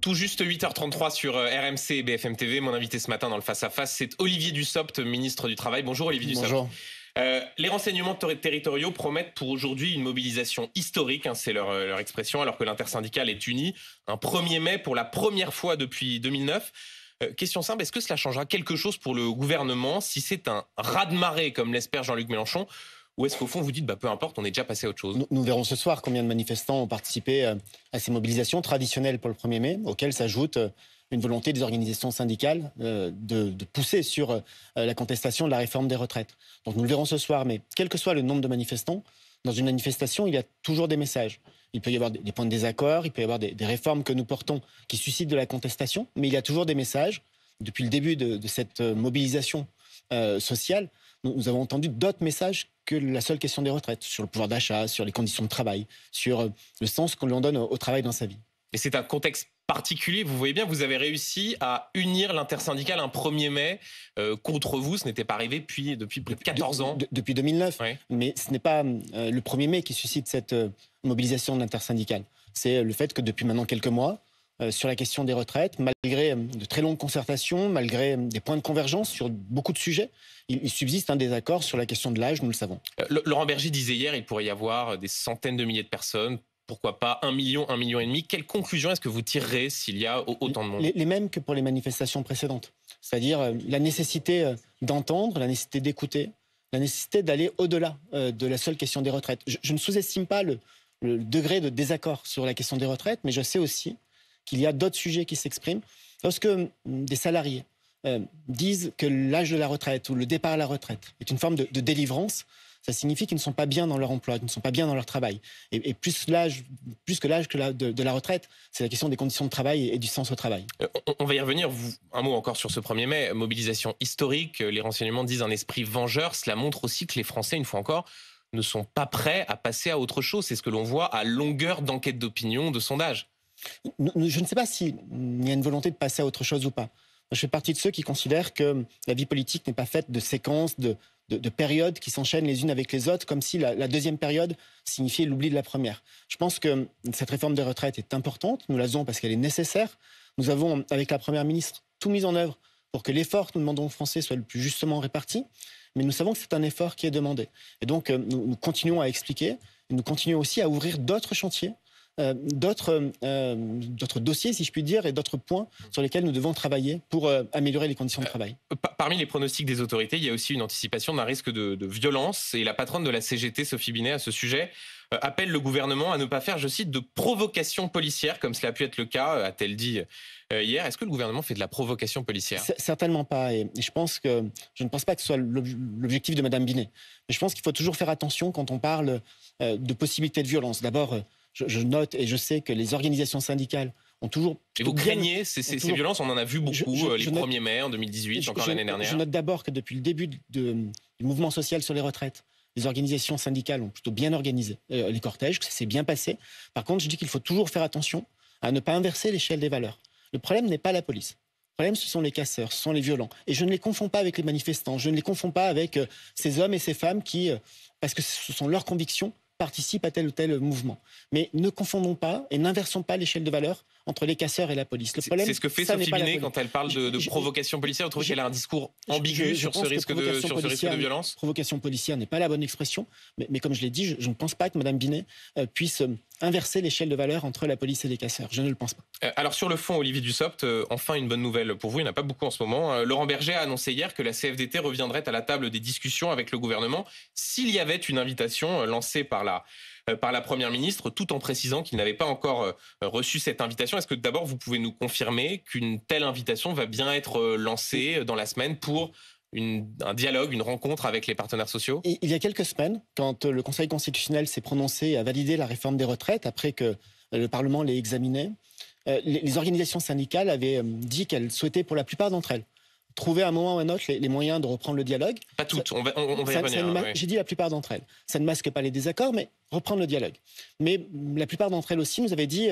Tout juste 8h33 sur RMC et BFM TV. Mon invité ce matin dans le face-à-face, c'est Olivier Dussopt, ministre du Travail. Bonjour Olivier Dussopt. Bonjour. Les renseignements territoriaux promettent pour aujourd'hui une mobilisation historique, c'est leur expression, alors que l'intersyndicale est unie. Un 1er mai pour la première fois depuis 2009. Question simple, est-ce que cela changera quelque chose pour le gouvernement si c'est un raz-de-marée, comme l'espère Jean-Luc Mélenchon, ou est-ce qu'au fond vous dites peu importe, on est déjà passé à autre chose? Nous verrons ce soir combien de manifestants ont participé à ces mobilisations traditionnelles pour le 1er mai, auxquelles s'ajoute une volonté des organisations syndicales de pousser sur la contestation de la réforme des retraites. Donc nous le verrons ce soir, mais quel que soit le nombre de manifestants, dans une manifestation, il y a toujours des messages. Il peut y avoir des points de désaccord, il peut y avoir des réformes que nous portons qui suscitent de la contestation, mais il y a toujours des messages. Depuis le début de cette mobilisation sociale, nous avons entendu d'autres messages que la seule question des retraites, sur le pouvoir d'achat, sur les conditions de travail, sur le sens qu'on lui en donne au travail dans sa vie. Et c'est un contexte particulier, vous voyez bien, vous avez réussi à unir l'intersyndicale un 1er mai contre vous. Ce n'était pas arrivé depuis plus de 14 ans. Depuis 2009, oui. Mais ce n'est pas le 1er mai qui suscite cette mobilisation de l'intersyndicale. C'est le fait que depuis maintenant quelques mois, sur la question des retraites, malgré de très longues concertations, malgré des points de convergence sur beaucoup de sujets, il subsiste un désaccord sur la question de l'âge, nous le savons. Laurent Berger disait hier, il pourrait y avoir des centaines de milliers de personnes, pourquoi pas 1 million, 1,5 million. Quelle conclusion est-ce que vous tirerez s'il y a autant de monde? Les mêmes que pour les manifestations précédentes. C'est-à-dire la nécessité d'entendre, la nécessité d'écouter, la nécessité d'aller au-delà de la seule question des retraites. Je ne sous-estime pas le degré de désaccord sur la question des retraites, mais je sais aussi qu'il y a d'autres sujets qui s'expriment. Lorsque des salariés disent que l'âge de la retraite ou le départ à la retraite est une forme de délivrance, ça signifie qu'ils ne sont pas bien dans leur emploi, qu'ils ne sont pas bien dans leur travail. Et plus que l'âge de la retraite, c'est la question des conditions de travail et du sens au travail. On va y revenir. Un mot encore sur ce 1er mai. Mobilisation historique. Les renseignements disent un esprit vengeur. Cela montre aussi que les Français, une fois encore, ne sont pas prêts à passer à autre chose. C'est ce que l'on voit à longueur d'enquêtes d'opinion, de sondages. Je ne sais pas s'il y a une volonté de passer à autre chose ou pas. Je fais partie de ceux qui considèrent que la vie politique n'est pas faite de séquences, de périodes qui s'enchaînent les unes avec les autres, comme si la deuxième période signifiait l'oubli de la première. Je pense que cette réforme des retraites est importante. Nous la faisons parce qu'elle est nécessaire. Nous avons, avec la Première ministre, tout mis en œuvre pour que l'effort que nous demandons aux Français soit le plus justement réparti. Mais nous savons que c'est un effort qui est demandé. Et donc, nous continuons à expliquer. Et nous continuons aussi à ouvrir d'autres chantiers, d'autres dossiers, si je puis dire, et d'autres points sur lesquels nous devons travailler pour améliorer les conditions de travail. Parmi les pronostics des autorités, il y a aussi une anticipation d'un risque de violence. Et la patronne de la CGT, Sophie Binet, à ce sujet, appelle le gouvernement à ne pas faire, je cite, de provocation policière, comme cela a pu être le cas, a-t-elle dit hier. Est-ce que le gouvernement fait de la provocation policière? Certainement pas. Et je ne pense pas que ce soit l'objectif de Mme Binet. Mais je pense qu'il faut toujours faire attention quand on parle de possibilités de violence. D'abord, je note et je sais que les organisations syndicales ont toujours... Et vous craignez ces violences? On en a vu beaucoup les 1er mai en 2018, encore l'année dernière. Je note d'abord que depuis le début du mouvement social sur les retraites, les organisations syndicales ont plutôt bien organisé les cortèges, que ça s'est bien passé. Par contre, je dis qu'il faut toujours faire attention à ne pas inverser l'échelle des valeurs. Le problème n'est pas la police. Le problème, ce sont les casseurs, ce sont les violents. Et je ne les confonds pas avec les manifestants. Je ne les confonds pas avec ces hommes et ces femmes qui, parce que ce sont leurs convictions, participent à tel ou tel mouvement. Mais ne confondons pas et n'inversons pas l'échelle de valeur entre les casseurs et la police. C'est ce que fait Sophie Binet quand elle parle de provocation policière. Vous trouvez qu'elle a un discours ambigu sur ce risque de violence? Provocation policière n'est pas la bonne expression, mais comme je l'ai dit, je ne pense pas que Mme Binet puisse inverser l'échelle de valeur entre la police et les casseurs. Je ne le pense pas. Alors sur le fond, Olivier Dussopt, enfin une bonne nouvelle pour vous, il n'y en a pas beaucoup en ce moment. Laurent Berger a annoncé hier que la CFDT reviendrait à la table des discussions avec le gouvernement s'il y avait une invitation lancée par la Première ministre, tout en précisant qu'il n'avait pas encore reçu cette invitation. Est-ce que d'abord vous pouvez nous confirmer qu'une telle invitation va bien être lancée dans la semaine pour un dialogue, une rencontre avec les partenaires sociaux? Il y a quelques semaines, quand le Conseil constitutionnel s'est prononcé à valider la réforme des retraites, après que le Parlement l'ait examinée, les organisations syndicales avaient dit qu'elles souhaitaient, pour la plupart d'entre elles, trouver à un moment ou à un autre les moyens de reprendre le dialogue. Pas toutes, on va y revenir. J'ai dit la plupart d'entre elles. Ça ne masque pas les désaccords, mais reprendre le dialogue. Mais la plupart d'entre elles aussi nous avaient dit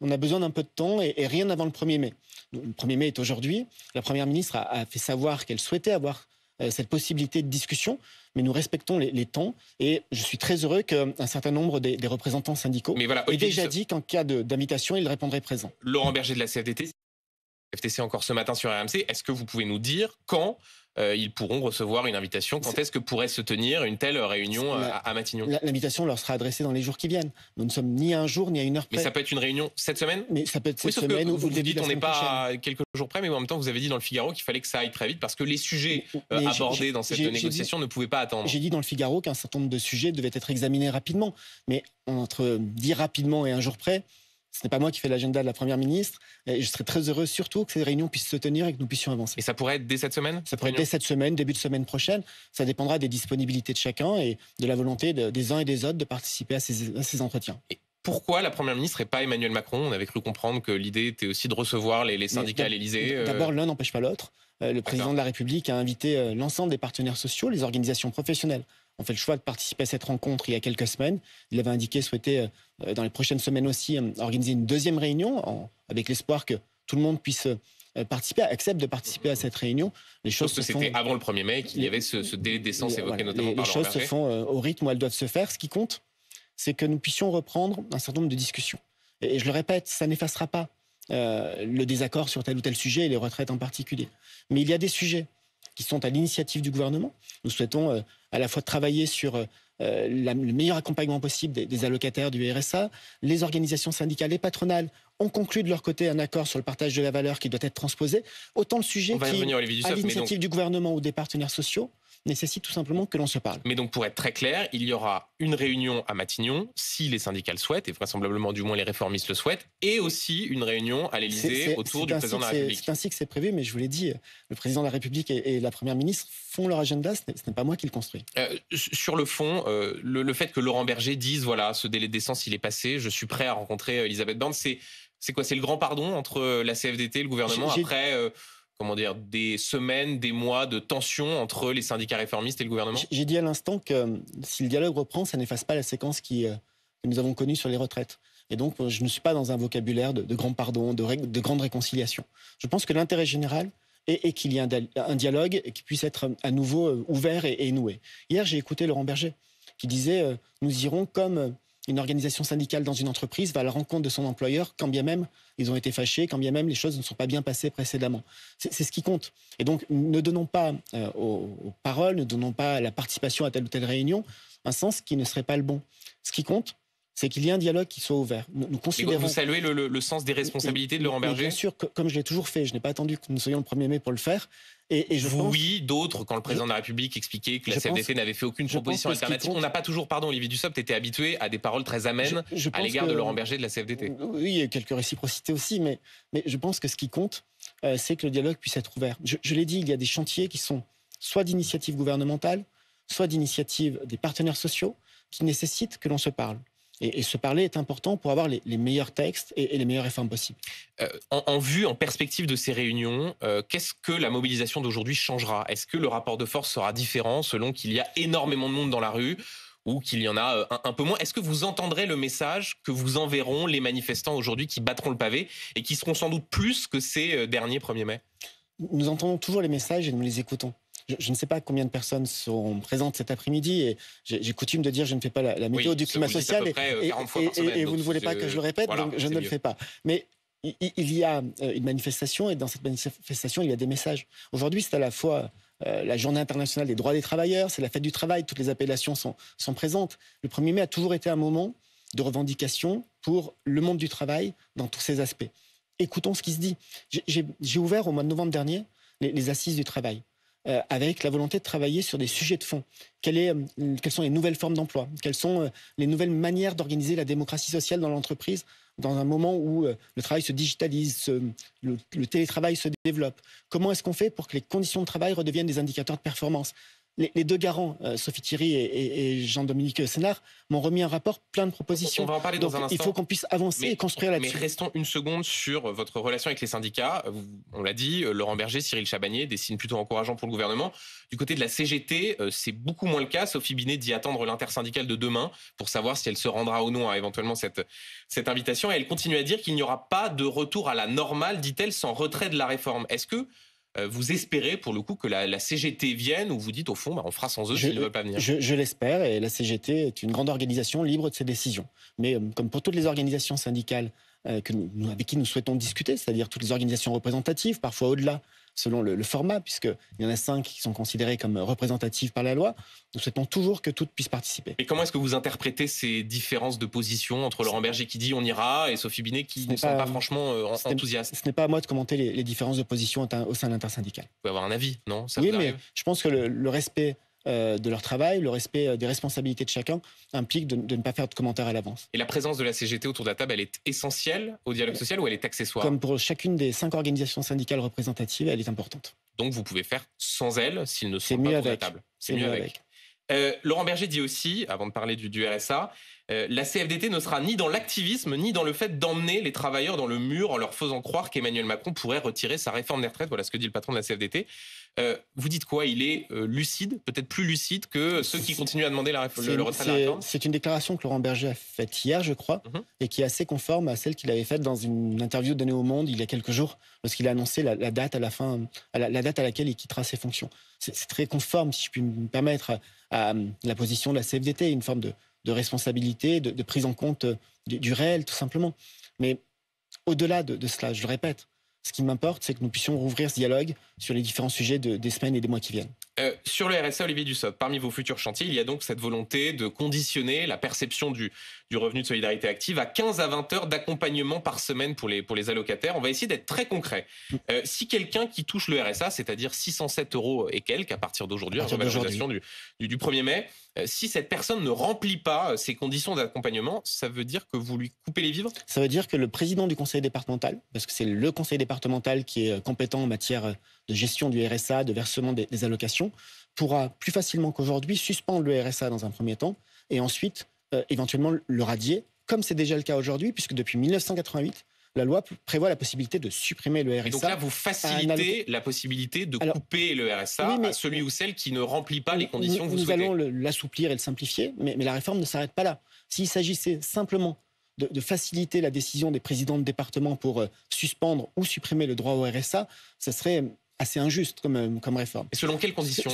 on a besoin d'un peu de temps et rien avant le 1er mai. Le 1er mai est aujourd'hui. La Première ministre a fait savoir qu'elle souhaitait avoir cette possibilité de discussion, mais nous respectons les temps et je suis très heureux qu'un certain nombre des représentants syndicaux aient déjà dit qu'en cas d'invitation, ils répondraient présents. Laurent Berger de la CFDT, FTC encore ce matin sur RMC, est-ce que vous pouvez nous dire quand ils pourront recevoir une invitation? Quand est-ce que pourrait se tenir une telle réunion à Matignon? L'invitation leur sera adressée dans les jours qui viennent. Nous ne sommes ni à un jour ni à une heure près. Mais ça peut être une réunion cette semaine? Mais ça peut être cette semaine ou vous le début dites de la on n'est semaine pas prochaine. à quelques jours près, mais en même temps vous avez dit dans le Figaro qu'il fallait que ça aille très vite parce que les sujets abordés dans cette négociation ne pouvaient pas attendre. J'ai dit dans le Figaro qu'un certain nombre de sujets devaient être examinés rapidement. Mais entre dire rapidement et un jour près, ce n'est pas moi qui fais l'agenda de la Première ministre. Et je serais très heureux surtout que ces réunions puissent se tenir et que nous puissions avancer. Et ça pourrait être dès cette semaine? Ça pourrait être dès cette semaine, début de semaine prochaine. Ça dépendra des disponibilités de chacun et de la volonté des uns et des autres de participer à ces entretiens. Et pourquoi la Première ministre et pas Emmanuel Macron? On avait cru comprendre que l'idée était aussi de recevoir les syndicats à l'Élysée. D'abord, l'un n'empêche pas l'autre. Le président de la République a invité l'ensemble des partenaires sociaux, les organisations professionnelles. On fait le choix de participer à cette rencontre il y a quelques semaines. Il avait indiqué souhaiter, dans les prochaines semaines aussi, organiser une deuxième réunion avec l'espoir que tout le monde puisse participer, accepte de participer à cette réunion. Les choses c'était avant le 1er mai qu'il y avait ce délai de décence évoqué notamment par Laurent Berger. Les choses se font au rythme où elles doivent se faire. Ce qui compte, c'est que nous puissions reprendre un certain nombre de discussions. Et je le répète, ça n'effacera pas le désaccord sur tel ou tel sujet et les retraites en particulier. Mais il y a des sujets qui sont à l'initiative du gouvernement. Nous souhaitons à la fois travailler sur le meilleur accompagnement possible des allocataires du RSA. Les organisations syndicales et patronales ont conclu de leur côté un accord sur le partage de la valeur qui doit être transposé. Autant le sujet qui, à l'initiative du gouvernement ou des partenaires sociaux, nécessite tout simplement que l'on se parle. Mais donc, pour être très clair, il y aura une réunion à Matignon, si les syndicats le souhaitent, et vraisemblablement du moins les réformistes le souhaitent, et aussi une réunion à l'Élysée autour du président de la République. C'est ainsi que c'est prévu, mais je vous l'ai dit, le président de la République et la Première ministre font leur agenda, ce n'est pas moi qui le construis. Sur le fond, le fait que Laurent Berger dise, voilà, ce délai de décence, il est passé, je suis prêt à rencontrer Elisabeth Borne, c'est quoi? C'est le grand pardon entre la CFDT et le gouvernement après... des semaines, des mois de tension entre les syndicats réformistes et le gouvernement? J'ai dit à l'instant que si le dialogue reprend, ça n'efface pas la séquence que nous avons connue sur les retraites. Et donc, je ne suis pas dans un vocabulaire de grand pardon, de grande réconciliation. Je pense que l'intérêt général est qu'il y ait un dialogue et qui puisse être à nouveau ouvert et noué. Hier, j'ai écouté Laurent Berger qui disait nous irons comme une organisation syndicale dans une entreprise va à la rencontre de son employeur, quand bien même ils ont été fâchés, quand bien même les choses ne sont pas bien passées précédemment. C'est ce qui compte. Et donc, ne donnons pas aux paroles, ne donnons pas à la participation à telle ou telle réunion un sens qui ne serait pas le bon. Ce qui compte, c'est qu'il y ait un dialogue qui soit ouvert. Nous considérons... Vous saluez le sens des responsabilités de Laurent Berger? Bien sûr, comme je l'ai toujours fait. Je n'ai pas attendu que nous soyons le 1er mai pour le faire. Et je pense... Oui, d'autres, quand le président de la République expliquait que la CFDT n'avait fait aucune proposition alternative. On n'a pas toujours, Olivier Dussopt était habitué à des paroles très amènes à l'égard de Laurent Berger de la CFDT. Oui, il y a quelques réciprocités aussi, mais je pense que ce qui compte, c'est que le dialogue puisse être ouvert. Je l'ai dit, il y a des chantiers qui sont soit d'initiative gouvernementale, soit d'initiative des partenaires sociaux, qui nécessitent que l'on se parle. Et se parler est important pour avoir les meilleurs textes et les meilleures réformes possibles. En perspective de ces réunions, qu'est-ce que la mobilisation d'aujourd'hui changera? Est-ce que le rapport de force sera différent selon qu'il y a énormément de monde dans la rue ou qu'il y en a un peu moins? Est-ce que vous entendrez le message que vous enverront les manifestants aujourd'hui qui battront le pavé et qui seront sans doute plus que ces derniers 1er mai? Nous entendons toujours les messages et nous les écoutons. Je ne sais pas combien de personnes seront présentes cet après-midi et j'ai coutume de dire je ne fais pas la météo du climat social et vous ne voulez pas que je le répète, donc je ne le fais pas. Mais il y a une manifestation et dans cette manifestation, il y a des messages. Aujourd'hui, c'est à la fois la journée internationale des droits des travailleurs, c'est la fête du travail, toutes les appellations sont présentes. Le 1er mai a toujours été un moment de revendication pour le monde du travail dans tous ses aspects. Écoutons ce qui se dit. J'ai ouvert au mois de novembre dernier les assises du travail. Avec la volonté de travailler sur des sujets de fond. Quelles sont les nouvelles formes d'emploi? Quelles sont les nouvelles manières d'organiser la démocratie sociale dans l'entreprise dans un moment où le travail se digitalise, le télétravail se développe? Comment est-ce qu'on fait pour que les conditions de travail redeviennent des indicateurs de performance? Les deux garants, Sophie Thierry et Jean-Dominique Sénard, m'ont remis un rapport plein de propositions. On va en parler dans un instant. Il faut qu'on puisse avancer et construire là-dessus. Mais restons une seconde sur votre relation avec les syndicats. On l'a dit, Laurent Berger, Cyril Chabagnier, des signes plutôt encourageants pour le gouvernement. Du côté de la CGT, c'est beaucoup moins le cas. Sophie Binet dit attendre l'intersyndicale de demain pour savoir si elle se rendra ou non à éventuellement cette invitation. Et elle continue à dire qu'il n'y aura pas de retour à la normale, dit-elle, sans retrait de la réforme. Est-ce que vous espérez pour le coup que la CGT vienne, ou vous dites au fond, on fera sans eux s'ils ne veulent pas venir? Je l'espère, et la CGT est une grande organisation libre de ses décisions. Mais comme pour toutes les organisations syndicales avec qui nous souhaitons discuter, c'est-à-dire toutes les organisations représentatives, parfois au-delà, selon le format, puisqu'il y en a 5 qui sont considérées comme représentatives par la loi, nous souhaitons toujours que toutes puissent participer. Et comment est-ce que vous interprétez ces différences de position entre Laurent Berger qui dit on ira et Sophie Binet qui ne semble pas franchement enthousiaste? Ce n'est pas à moi de commenter les différences de position au sein de l'intersyndicale. Vous pouvez avoir un avis, non? Ça oui, vous mais arrive? je pense que le respect de leur travail, le respect des responsabilités de chacun implique de ne pas faire de commentaires à l'avance. Et la présence de la CGT autour de la table, elle est essentielle au dialogue social ou elle est accessoire? Comme pour chacune des 5 organisations syndicales représentatives, elle est importante. Donc vous pouvez faire sans elle s'ils ne sont mieux pas autour de la avec. table. C'est mieux avec. Laurent Berger dit aussi, avant de parler du RSA, la CFDT ne sera ni dans l'activisme, ni dans le fait d'emmener les travailleurs dans le mur en leur faisant croire qu'Emmanuel Macron pourrait retirer sa réforme des retraites. Voilà ce que dit le patron de la CFDT. Vous dites quoi? Il est lucide, peut-être plus lucide que ceux qui continuent à demander le retrait de la réforme? C'est une déclaration que Laurent Berger a faite hier, je crois, et qui est assez conforme à celle qu'il avait faite dans une interview donnée au Monde il y a quelques jours, lorsqu'il a annoncé la date la date à laquelle il quittera ses fonctions. C'est très conforme, si je puis me permettre, à la position de la CFDT, une forme de responsabilité, de prise en compte du réel, tout simplement. Mais au-delà de cela, je le répète, ce qui m'importe, c'est que nous puissions rouvrir ce dialogue sur les différents sujets des semaines et des mois qui viennent. Sur le RSA, Olivier Dussopt, parmi vos futurs chantiers, il y a donc cette volonté de conditionner la perception du revenu de solidarité active à 15 à 20 heures d'accompagnement par semaine pour les allocataires. On va essayer d'être très concret. Si quelqu'un qui touche le RSA, c'est-à-dire 607 € et quelques à partir d'aujourd'hui, la revalorisation du 1er mai, si cette personne ne remplit pas ces conditions d'accompagnement, ça veut dire que vous lui coupez les vivres? Ça veut dire que le président du conseil départemental, parce que c'est le conseil départemental qui est compétent en matière de gestion du RSA, de versement des allocations, pourra plus facilement qu'aujourd'hui suspendre le RSA dans un premier temps et ensuite éventuellement le radier, comme c'est déjà le cas aujourd'hui, puisque depuis 1988, la loi prévoit la possibilité de supprimer le RSA. Et donc là, vous facilitez la possibilité de couper le RSA à celui ou celle qui ne remplit pas les conditions que vous souhaitez. Nous allons l'assouplir et le simplifier, mais la réforme ne s'arrête pas là. S'il s'agissait simplement de faciliter la décision des présidents de département pour suspendre ou supprimer le droit au RSA, ça serait assez injuste comme réforme. Et selon quelles conditions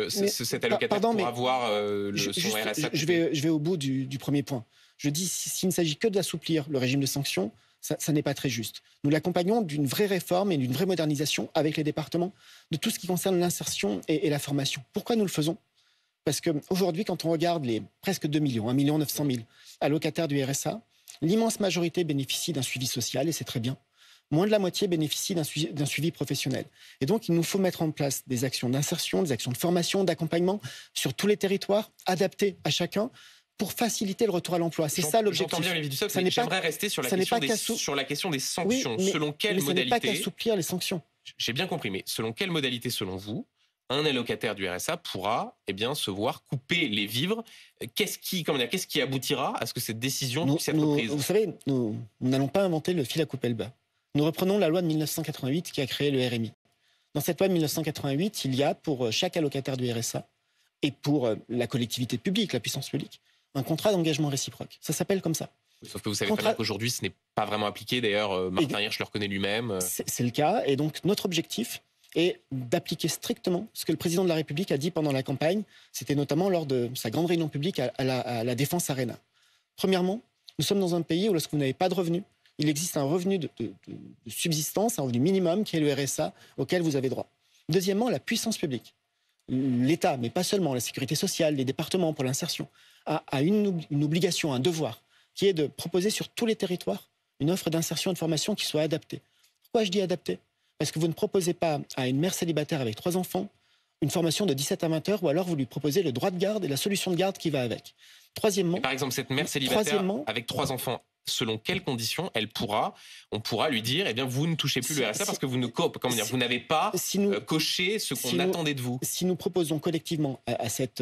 cet allocataire pourra avoir son RSA coupé? Je vais au bout du premier point. Je dis, s'il ne s'agit que d'assouplir le régime de sanctions, ça n'est pas très juste. Nous l'accompagnons d'une vraie réforme et d'une vraie modernisation avec les départements de tout ce qui concerne l'insertion et la formation. Pourquoi nous le faisons? Parce qu'aujourd'hui, quand on regarde les presque 2 millions, 1 900 000 allocataires du RSA, l'immense majorité bénéficie d'un suivi social, et c'est très bien. Moins de la moitié bénéficie d'un suivi professionnel. Et donc, il nous faut mettre en place des actions d'insertion, des actions de formation, d'accompagnement sur tous les territoires, adaptées à chacun, pour faciliter le retour à l'emploi. C'est ça l'objectif. J'entends bien, Olivier Dussopt, mais j'aimerais rester sur la question des sanctions. Oui, selon quelle modalité? Ce n'est pas qu'assouplir les sanctions. J'ai bien compris, mais selon quelle modalité, selon vous, un allocataire du RSA pourra se voir couper les vivres? Qu'est-ce qui aboutira à ce que cette décision puisse être prise? Vous savez, nous n'allons pas inventer le fil à couper le bas. Nous reprenons la loi de 1988 qui a créé le RMI. Dans cette loi de 1988, il y a pour chaque allocataire du RSA et pour la collectivité publique, la puissance publique, un contrat d'engagement réciproque. Ça s'appelle comme ça. Sauf que vous savez très bien qu'aujourd'hui, ce n'est pas vraiment appliqué. D'ailleurs, Martin Hirsch le reconnaît lui-même. C'est le cas. Et donc, notre objectif est d'appliquer strictement ce que le président de la République a dit pendant la campagne. C'était notamment lors de sa grande réunion publique à la Défense Arena. Premièrement, nous sommes dans un pays où, lorsque vous n'avez pas de revenus, il existe un revenu de subsistance, un revenu minimum qui est le RSA auquel vous avez droit. Deuxièmement, la puissance publique. L'État, mais pas seulement, la sécurité sociale, les départements pour l'insertion, a une obligation, un devoir, qui est de proposer sur tous les territoires une offre d'insertion et de formation qui soit adaptée. Pourquoi je dis adaptée? Parce que vous ne proposez pas à une mère célibataire avec 3 enfants une formation de 17 à 20 heures, ou alors vous lui proposez le droit de garde et la solution de garde qui va avec. Troisièmement, par exemple, cette mère célibataire avec 3 enfants, selon quelles conditions on pourra lui dire, vous ne touchez plus le RSA parce que vous n'avez pas coché ce qu'on attendait de vous? Si nous proposons collectivement à cette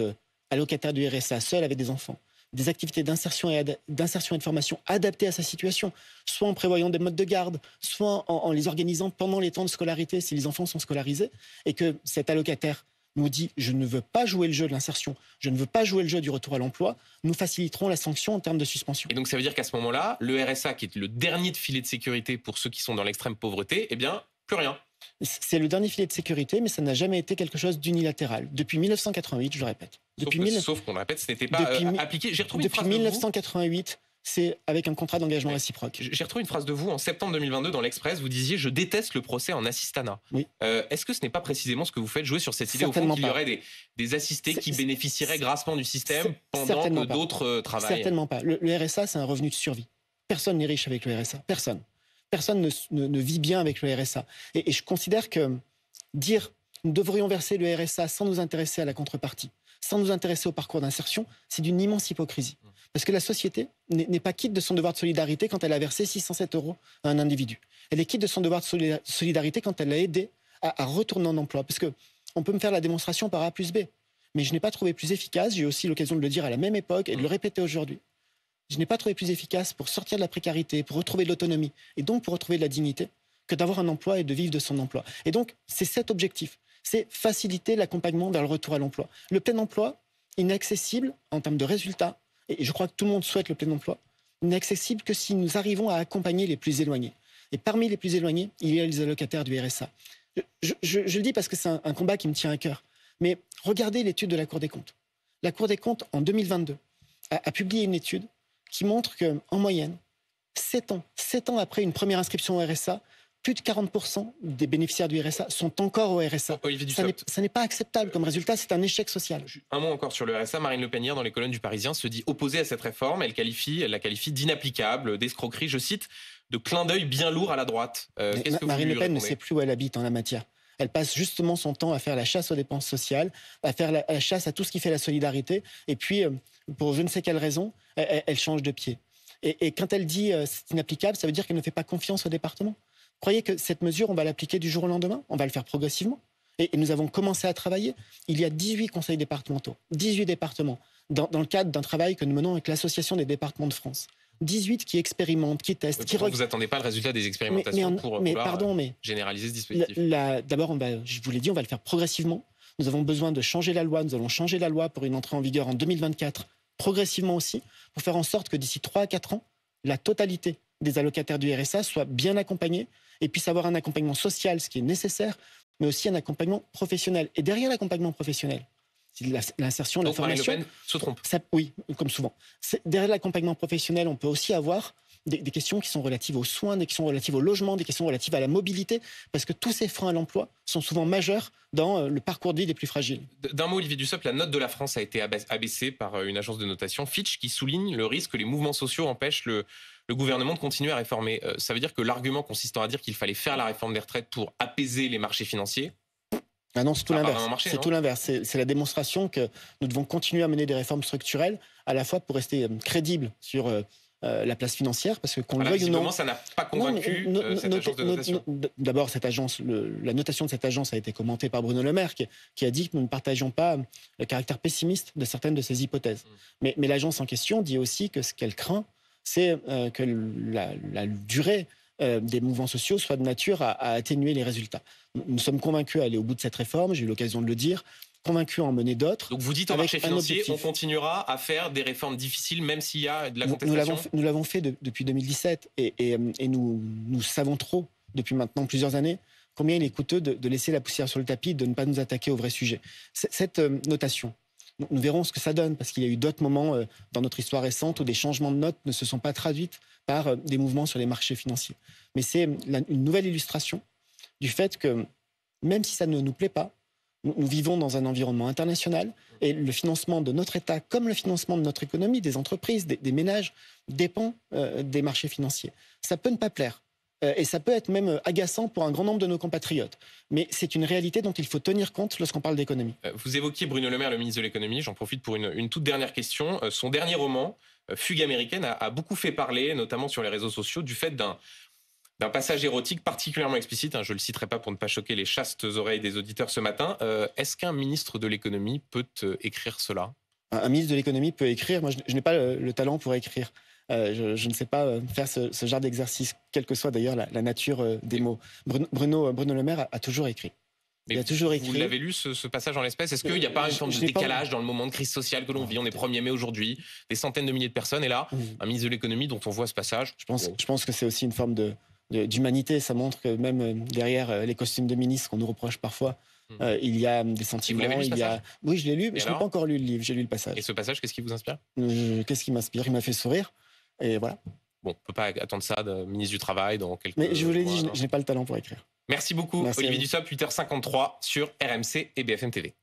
allocataire du RSA seul avec des enfants des activités d'insertion et de formation adaptées à sa situation, soit en prévoyant des modes de garde, soit en les organisant pendant les temps de scolarité si les enfants sont scolarisés, et que cet allocataire nous dit « je ne veux pas jouer le jeu de l'insertion, je ne veux pas jouer le jeu du retour à l'emploi », nous faciliterons la sanction en termes de suspension. Et donc ça veut dire qu'à ce moment-là, le RSA, qui est le dernier de filet de sécurité pour ceux qui sont dans l'extrême pauvreté, plus rien. C'est le dernier filet de sécurité, mais ça n'a jamais été quelque chose d'unilatéral. Depuis 1988, je le répète. Sauf qu'on le répète, ce n'était pas appliqué. J'ai retrouvé depuis 1988, c'est avec un contrat d'engagement réciproque. J'ai retrouvé une phrase de vous en septembre 2022 dans l'Express. Vous disiez « Je déteste le procès en assistanat ». Oui. Est-ce que ce n'est pas précisément ce que vous faites, jouer sur cette idée au fond qu'il y aurait des assistés qui bénéficieraient grassement du système pendant que d'autres travaillent? Certainement pas. Le RSA, c'est un revenu de survie. Personne n'est riche avec le RSA. Personne. Personne ne vit bien avec le RSA. Et je considère que dire nous devrions verser le RSA sans nous intéresser à la contrepartie, sans nous intéresser au parcours d'insertion, c'est d'une immense hypocrisie. Parce que la société n'est pas quitte de son devoir de solidarité quand elle a versé 607 € à un individu. Elle est quitte de son devoir de solidarité quand elle l'a aidé à retourner en emploi. Parce qu'on peut me faire la démonstration par A plus B. Mais je n'ai pas trouvé plus efficace, j'ai eu aussi l'occasion de le dire à la même époque et de le répéter aujourd'hui. Je n'ai pas trouvé plus efficace pour sortir de la précarité, pour retrouver de l'autonomie et donc pour retrouver de la dignité que d'avoir un emploi et de vivre de son emploi. Et donc, c'est cet objectif. C'est faciliter l'accompagnement vers le retour à l'emploi. Le plein emploi, inaccessible en termes de résultats, et je crois que tout le monde souhaite le plein emploi, inaccessible que si nous arrivons à accompagner les plus éloignés. Et parmi les plus éloignés, il y a les allocataires du RSA. Je le dis parce que c'est un combat qui me tient à cœur. Mais regardez l'étude de la Cour des comptes. La Cour des comptes, en 2022, a publié une étude qui montre qu'en moyenne, 7 ans après une première inscription au RSA, plus de 40% des bénéficiaires du RSA sont encore au RSA. Ça n'est pas acceptable comme résultat, c'est un échec social. Un mot encore sur le RSA. Marine Le Pen, hier, dans les colonnes du Parisien, se dit opposée à cette réforme. Elle la qualifie d'inapplicable, d'escroquerie, je cite, de clin d'œil bien lourd à la droite. Marine Le Pen ne sait plus où elle habite en la matière. Elle passe justement son temps à faire la chasse aux dépenses sociales, à faire la chasse à tout ce qui fait la solidarité. Et puis, pour je ne sais quelle raison, elle change de pied. Et quand elle dit c'est inapplicable, ça veut dire qu'elle ne fait pas confiance au département. Vous croyez que cette mesure, on va l'appliquer du jour au lendemain? On va le faire progressivement. Et nous avons commencé à travailler. Il y a 18 conseils départementaux, 18 départements, dans le cadre d'un travail que nous menons avec l'Association des départements de France. 18 qui expérimentent, qui testent. Vous n'attendez pas le résultat des expérimentations pour généraliser ce dispositif? D'abord, je vous l'ai dit, on va le faire progressivement. Nous avons besoin de changer la loi. Nous allons changer la loi pour une entrée en vigueur en 2024, progressivement aussi, pour faire en sorte que d'ici 3 à 4 ans, la totalité des allocataires du RSA soient bien accompagnés et puissent avoir un accompagnement social, ce qui est nécessaire, mais aussi un accompagnement professionnel. Et derrière l'accompagnement professionnel, c'est l'insertion, la formation. Marine Le Pen se trompe. Oui, comme souvent. Derrière l'accompagnement professionnel, on peut aussi avoir des questions qui sont relatives aux soins, des questions relatives au logement, des questions relatives à la mobilité, parce que tous ces freins à l'emploi sont souvent majeurs dans le parcours de vie des plus fragiles. D'un mot, Olivier Dussopt, la note de la France a été abaissée par une agence de notation, Fitch, qui souligne le risque que les mouvements sociaux empêchent le gouvernement de continuer à réformer. Ça veut dire que l'argument consistant à dire qu'il fallait faire la réforme des retraites pour apaiser les marchés financiers... Ah non, c'est tout l'inverse. C'est tout l'inverse. C'est la démonstration que nous devons continuer à mener des réformes structurelles, à la fois pour rester crédibles sur la place financière, parce que qu'on le veuille ou non, ça n'a pas convaincu cette agence de notation. D'abord, la notation de cette agence a été commentée par Bruno Le Maire, qui a dit que nous ne partageons pas le caractère pessimiste de certaines de ces hypothèses. Mais l'agence en question dit aussi que ce qu'elle craint, c'est que la durée des mouvements sociaux soit de nature à atténuer les résultats. Nous sommes convaincus à aller au bout de cette réforme, j'ai eu l'occasion de le dire, convaincus à en mener d'autres. Donc vous dites au marché financier, on continuera à faire des réformes difficiles même s'il y a de la contestation? Nous l'avons fait depuis 2017 et nous savons trop, depuis maintenant plusieurs années, combien il est coûteux de laisser la poussière sur le tapis, de ne pas nous attaquer au vrai sujet. Cette notation, nous verrons ce que ça donne, parce qu'il y a eu d'autres moments dans notre histoire récente où des changements de notes ne se sont pas traduits par des mouvements sur les marchés financiers. Mais c'est une nouvelle illustration du fait que, même si ça ne nous plaît pas, nous vivons dans un environnement international et le financement de notre État, comme le financement de notre économie, des entreprises, des ménages, dépend des marchés financiers. Ça peut ne pas plaire. Et ça peut être même agaçant pour un grand nombre de nos compatriotes. Mais c'est une réalité dont il faut tenir compte lorsqu'on parle d'économie. Vous évoquiez Bruno Le Maire, le ministre de l'économie. J'en profite pour une toute dernière question. Son dernier roman, Fugue américaine, a beaucoup fait parler, notamment sur les réseaux sociaux, du fait d'un passage érotique particulièrement explicite. Je ne le citerai pas pour ne pas choquer les chastes oreilles des auditeurs ce matin. Est-ce qu'un ministre de l'économie peut écrire cela? Un ministre de l'économie peut écrire. Moi, je n'ai pas le talent pour écrire. Je ne sais pas faire ce genre d'exercice, quelle que soit d'ailleurs la nature des mots. Bruno Le Maire a toujours écrit. Mais vous l'avez lu, ce passage en l'espèce? Est-ce qu'il n'y a pas une forme de décalage dans le moment de crise sociale que l'on vit? On est 1er mai aujourd'hui, des centaines de milliers de personnes, et là, un ministre de l'économie dont on voit ce passage. Je pense que c'est aussi une forme de d'humanité. Ça montre que même derrière les costumes de ministre qu'on nous reproche parfois, il y a des sentiments. Et vous l'avez lu, ce passage ? Oui, je l'ai lu, mais Et je n'ai alors pas encore lu le livre. J'ai lu le passage. Et ce passage, qu'est-ce qui vous inspire ? Qu'est-ce qui m'inspire ? Il m'a fait sourire. Et voilà. Bon, on ne peut pas attendre ça de ministre du Travail dans quelques Mais je vous l'ai dit, mois, je n'ai pas le talent pour écrire. Merci beaucoup, Merci Olivier Dussopt, 8h53 sur RMC et BFM TV.